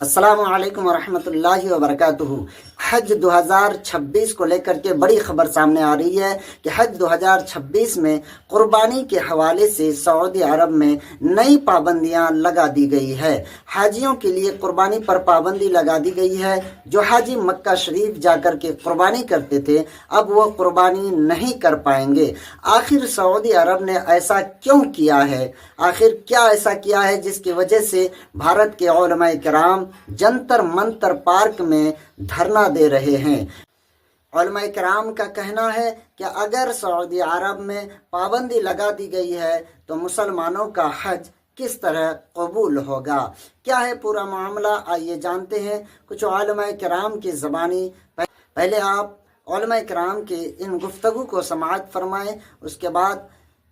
अस्सलामु अलैकुम वरहमतुल्लाहि वबरकातुहू। हज 2026 को लेकर के बड़ी खबर सामने आ रही है कि हज 2026 में कुर्बानी के हवाले से सऊदी अरब में नई पाबंदियां लगा दी गई है। हाजियों के लिए कुर्बानी पर पाबंदी लगा दी गई है। जो हाजी मक्का शरीफ जाकर के कुर्बानी करते थे अब वो कुर्बानी नहीं कर पाएंगे। आखिर सऊदी अरब ने ऐसा क्यों किया है? आखिर क्या ऐसा किया है जिसकी वजह से भारत के उलमाए किराम जंतर मंतर पार्क में धरना दे रहे हैं? उलमाए किराम का कहना है कि अगर सऊदी अरब में पाबंदी लगा दी गई है तो मुसलमानों का हज किस तरह कबूल होगा। क्या है पूरा मामला, आइए जानते हैं कुछ उलमाए किराम की ज़बानी। पहले आप उलमाए किराम की इन गुफ्तगू को समाअत फरमाएं, उसके बाद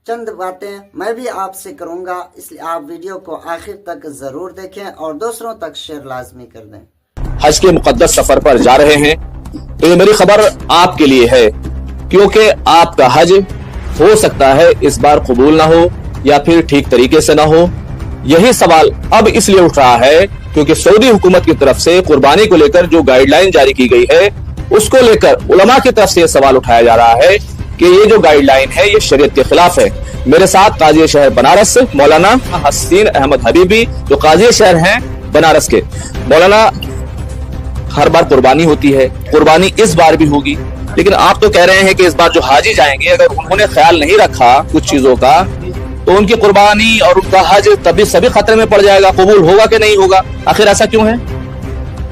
चंद बातें मैं भी आपसे करूंगा, इसलिए आप वीडियो को आखिर तक जरूर देखें और दूसरों तक शेयर लाजमी कर दें। हज के मुकद्दस सफर पर जा रहे हैं तो ये मेरी खबर आपके लिए है, क्योंकि आपका हज हो सकता है इस बार कबूल ना हो या फिर ठीक तरीके से ना हो। यही सवाल अब इसलिए उठ रहा है क्योंकि सऊदी हुकूमत की तरफ से कुर्बानी को लेकर जो गाइडलाइन जारी की गई है उसको लेकर उलमा की तरफ से सवाल उठाया जा रहा है कि ये जो गाइडलाइन है ये शरीयत के खिलाफ है। मेरे साथ काजी शहर बनारस मौलाना हसीन अहमद हबीबी, जो काजी शहर हैं बनारस के। मौलाना, हर बार कुर्बानी होती है, कुर्बानी इस बार भी होगी, लेकिन आप तो कह रहे हैं कि इस बार जो हाजी जाएंगे अगर उन्होंने ख्याल नहीं रखा कुछ चीजों का तो उनकी कुर्बानी और उनका हज तभी सभी खतरे में पड़ जाएगा। कबूल होगा कि नहीं होगा? आखिर ऐसा क्यों है?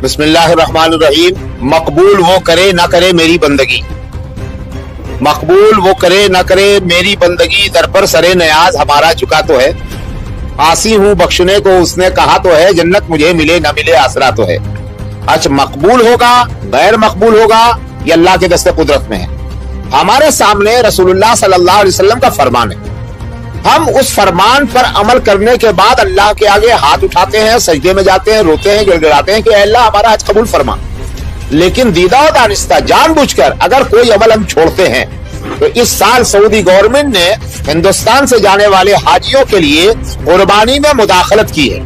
बिस्मिल्लाहिर्रहमानिर्रहीम। मकबूल वो करे ना करे मेरी बंदगी, मकबूल वो करे ना करे मेरी बंदगी, दर पर सरे नयाज हमारा झुका तो है। आसी हूँ बख्शने को उसने कहा तो है, जन्नत मुझे मिले ना मिले आसरा तो है। अच्छा, मकबूल होगा गैर मकबूल होगा ये अल्लाह के दस्ते कुदरत में है। हमारे सामने रसूलुल्लाह सल्लल्लाहु अलैहि वसल्लम का फरमान है। हम उस फरमान पर अमल करने के बाद अल्लाह के आगे हाथ उठाते हैं, सजदे में जाते हैं, रोते हैं, गिड़गिड़ाते हैं कि अल्लाह हमारा हज कबूल फरमा। लेकिन दीदा और दानिस्ता जानबूझकर अगर कोई अमल हम छोड़ते हैं तो इस साल सऊदी गवर्नमेंट ने हिंदुस्तान से जाने वाले हाजियों के लिए कुर्बानी में मुदाखलत की है।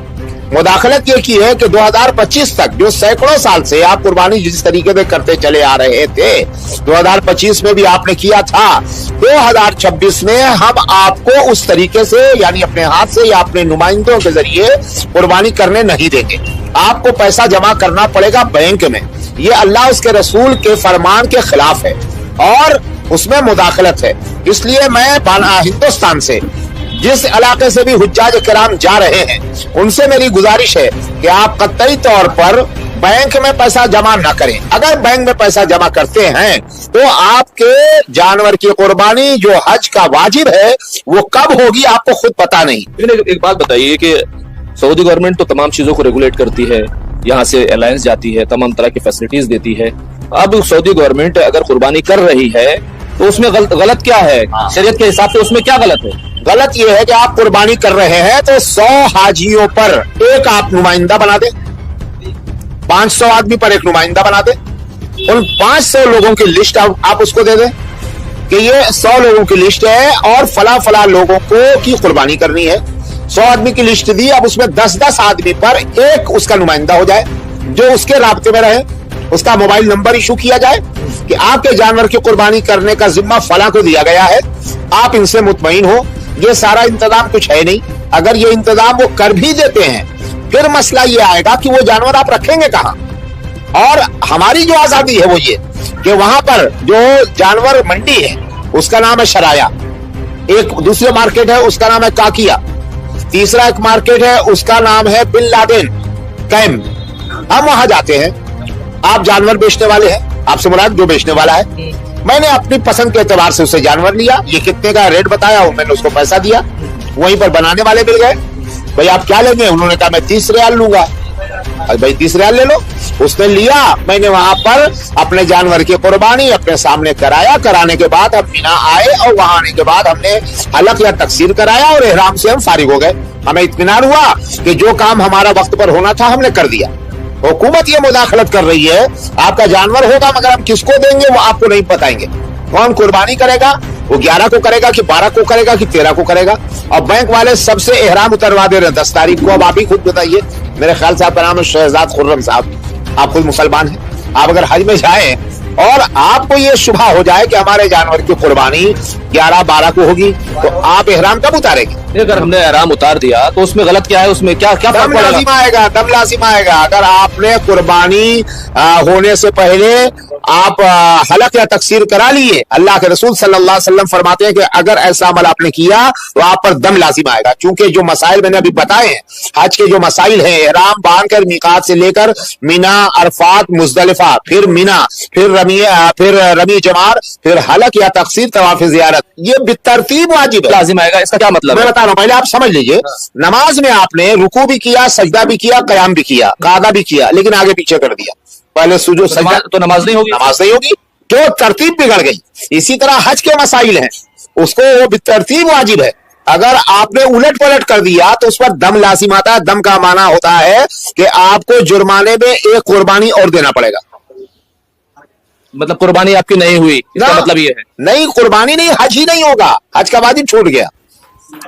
मुदाखलत ये की है कि 2025 तक जो सैकड़ों साल से आप कुर्बानी जिस तरीके से करते चले आ रहे थे, 2025 में भी आपने किया था, 2026 में हम आपको उस तरीके से यानी अपने हाथ से या अपने नुमाइंदों के जरिए कुर्बानी करने नहीं देंगे। आपको पैसा जमा करना पड़ेगा बैंक में। ये अल्लाह उसके रसूल के फरमान के खिलाफ है और उसमें मुदाखलत है। इसलिए मैं हिंदुस्तान से जिस इलाके से भी हुज्जाज किराम जा रहे हैं उनसे मेरी गुजारिश है कि आप कतई तौर पर बैंक में पैसा जमा न करें। अगर बैंक में पैसा जमा करते हैं तो आपके जानवर की कुर्बानी जो हज का वाजिब है वो कब होगी आपको खुद पता नहीं। लेकिन एक बात बताइए कि सऊदी गवर्नमेंट तो तमाम चीजों को रेगुलेट करती है, यहाँ से एलायंस जाती है, तमाम तरह की फैसिलिटीज देती है। अब सऊदी गवर्नमेंट अगर कुर्बानी कर रही है तो उसमें गलत क्या है? शरीयत के हिसाब से उसमें क्या गलत है? गलत यह है कि आप कुर्बानी कर रहे हैं तो 100 हाजियों पर एक आप नुमाइंदा बना दे, 500 आदमी पर एक नुमाइंदा बना दे। उन 500 लोगों की लिस्ट आप उसको दे दें कि ये 100 लोगों की लिस्ट है और फला फला लोगों को की कुर्बानी करनी है। 100 आदमी की लिस्ट दी, अब उसमें 10-10 आदमी पर एक उसका नुमाइंदा हो जाए जो उसके राब्ते में रहे। उसका मोबाइल नंबर इशू किया जाए कि आपके जानवर की कुर्बानी करने का जिम्मा फला को दिया गया है, आप इनसे मुतमईन हो। ये सारा इंतजाम कुछ है नहीं। अगर ये इंतजाम वो कर भी देते हैं फिर मसला ये आएगा कि वो जानवर आप रखेंगे कहाँ। और हमारी जो आजादी है वो ये कि वहां पर जो जानवर मंडी है उसका नाम है शराया, एक दूसरी मार्केट है उसका नाम है काकिया, तीसरा एक मार्केट है उसका नाम है बिन लादेन कैम्प। हम वहां जाते हैं, आप जानवर बेचने वाले हैं, आपसे मुराद जो बेचने वाला है। मैंने अपनी पसंद के एतबार से उससे जानवर लिया, ये कितने का रेट बताया और मैंने उसको पैसा दिया। वहीं पर बनाने वाले मिल गए, भाई आप क्या लेंगे? उन्होंने कहा मैं 30 रियाल लूंगा। भाई 30 रियाल ले लो। उसने लिया, मैंने वहां पर अपने जानवर की कुर्बानी अपने सामने कराया। कराने के बाद हम मिना आए और वहां आने के बाद हमने हलक या तकसीर कराया और एहराम से हम फारिग हो गए। हमें इत्मीनान हुआ कि जो काम हमारा वक्त पर होना था हमने कर दिया। हुकूमत ये मुदाखलत कर रही है, आपका जानवर होगा मगर हम किसको देंगे वो आपको नहीं बताएंगे। कौन कुर्बानी करेगा वो 11 को करेगा कि 12 को करेगा कि 13 को करेगा। और बैंक वाले सबसे एहराम उतरवा दे रहे हैं 10 तारीख को। अब आप ही खुद बताइए, मेरे ख्याल से आपका नाम है शहजाद खुर्रम साहब, आप खुद मुसलमान हैं, आप अगर हज में जाएं और आपको ये शुबा हो जाए कि हमारे जानवर की कुर्बानी 11-12 को होगी, तो आप एहराम कब उतारेंगे? अगर हमने एहराम उतार दिया तो उसमें गलत क्या है? उसमें क्या क्या फर्क दम पड़ेगा? लाजिम आएगा, दम लाजिम आएगा। अगर आपने कुर्बानी होने से पहले आप हलक या तकसीर करा लिए, अल्लाह के रसूल सल्लल्लाहु अलैहि वसल्लम फरमाते हैं कि अगर ऐसा अमल आपने किया तो आप पर दम लाजिम आएगा। क्योंकि जो मसाइल मैंने अभी बताए हैं, हज के जो मसाइल हैं, एहराम बांध कर मीकात से लेकर मीना, अरफात, मुजदलिफा, फिर मीना, फिर रमी जमार, फिर हलक या तकसीर, तवाफ ज़ियारत, ये बितरतीब वाजिब है। लाजिम आएगा, इसका क्या मतलब मैं है? बता रहा हूं, पहले आप समझ लीजिए। नमाज में आपने रुकू भी किया, सजदा भी किया, कयाम भी किया, कादा भी किया, लेकिन आगे पीछे कर दिया। पहले सुजूद सजदा, तो नमाज नहीं होगी। नमाज नहीं होगी, तो तरतीब बिगड़ गई। इसी तरह हज के मसाइल हैं, उसको वो बितरतीब वाजिब है। अगर आपने उलट पलट कर दिया तो उस पर दम लाजिम आता है। दम का माना होता है कि आपको जुर्माने में एक कुर्बानी और देना पड़ेगा। मतलब कुर्बानी आपकी नहीं हुई, इसका मतलब ये है? नहीं, कुर्बानी नहीं, हज ही नहीं होगा, हज का वाजिब छूट गया।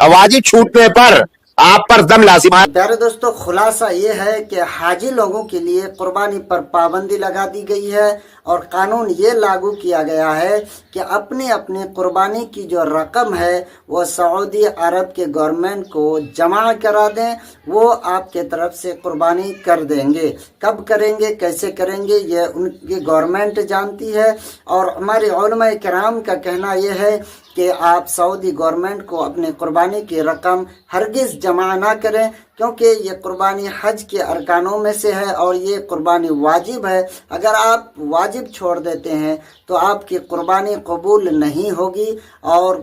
वाजिब छूटने पर आप पर दम लाजिम है। प्यारे दोस्तों, खुलासा ये है कि हाजी लोगों के लिए कुर्बानी पर पाबंदी लगा दी गई है और कानून ये लागू किया गया है कि अपनी अपनी कुर्बानी की जो रकम है वो सऊदी अरब के गवर्नमेंट को जमा करा दें, वो आपके तरफ से कुर्बानी कर देंगे। कब करेंगे, कैसे करेंगे, ये उनकी गवर्नमेंट जानती है। और हमारे उलमाए किराम का कहना यह है कि आप सऊदी गवर्नमेंट को अपनी कुर्बानी की रकम हरगिज़ जमा ना करें, क्योंकि ये कुर्बानी हज के अरकानों में से है और ये कुर्बानी वाजिब है। अगर आप वाजिब छोड़ देते हैं तो आपकी कुर्बानी कबूल नहीं होगी और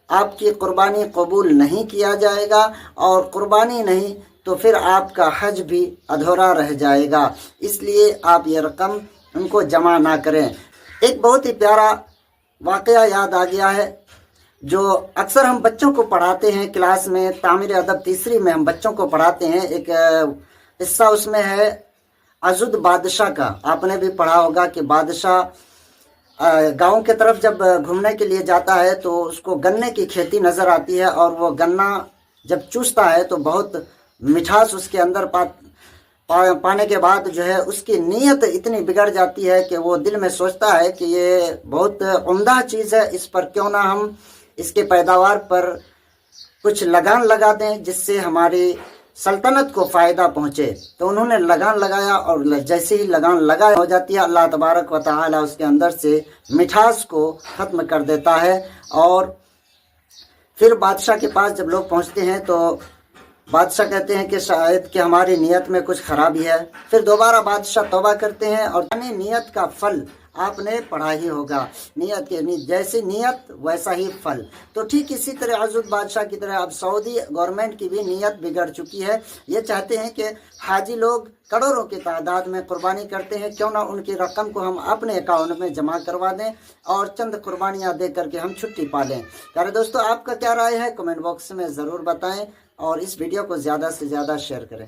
आपकी कुर्बानी कबूल नहीं किया जाएगा, और कुर्बानी नहीं तो फिर आपका हज भी अधूरा रह जाएगा। इसलिए आप ये रकम उनको जमा ना करें। एक बहुत ही प्यारा वाकया याद आ गया है जो अक्सर हम बच्चों को पढ़ाते हैं क्लास में, तामीर अदब तीसरी में हम बच्चों को पढ़ाते हैं। एक हिस्सा उसमें है अजुद बादशाह का। आपने भी पढ़ा होगा कि बादशाह गांव के तरफ जब घूमने के लिए जाता है तो उसको गन्ने की खेती नज़र आती है और वो गन्ना जब चूसता है तो बहुत मिठास उसके अंदर पाने के बाद जो है उसकी नीयत इतनी बिगड़ जाती है कि वो दिल में सोचता है कि ये बहुत उम्दा चीज़ है, इस पर क्यों ना हम इसके पैदावार पर कुछ लगान लगा दें जिससे हमारी सल्तनत को फ़ायदा पहुँचे। तो उन्होंने लगान लगाया और जैसे ही लगान लगा हो जाती है, अल्लाह तबारक व तआला उसके अंदर से मिठास को ख़त्म कर देता है। और फिर बादशाह के पास जब लोग पहुँचते हैं तो बादशाह कहते हैं कि शायद कि हमारी नीयत में कुछ खराबी है। फिर दोबारा बादशाह तौबा करते हैं और नीयत का फल आपने पढ़ा ही होगा, नीयत के जैसी नीयत वैसा ही फल। तो ठीक इसी तरह अजुद बादशाह की तरह अब सऊदी गवर्नमेंट की भी नीयत बिगड़ चुकी है। ये चाहते हैं कि हाजी लोग करोड़ों की तादाद में कुर्बानी करते हैं, क्यों ना उनकी रकम को हम अपने अकाउंट में जमा करवा दें और चंद कुर्बानियाँ दे करके हम छुट्टी पा लें। प्यारे दोस्तों, आपका क्या राय है कमेंट बॉक्स में ज़रूर बताएं और इस वीडियो को ज़्यादा से ज़्यादा शेयर करें।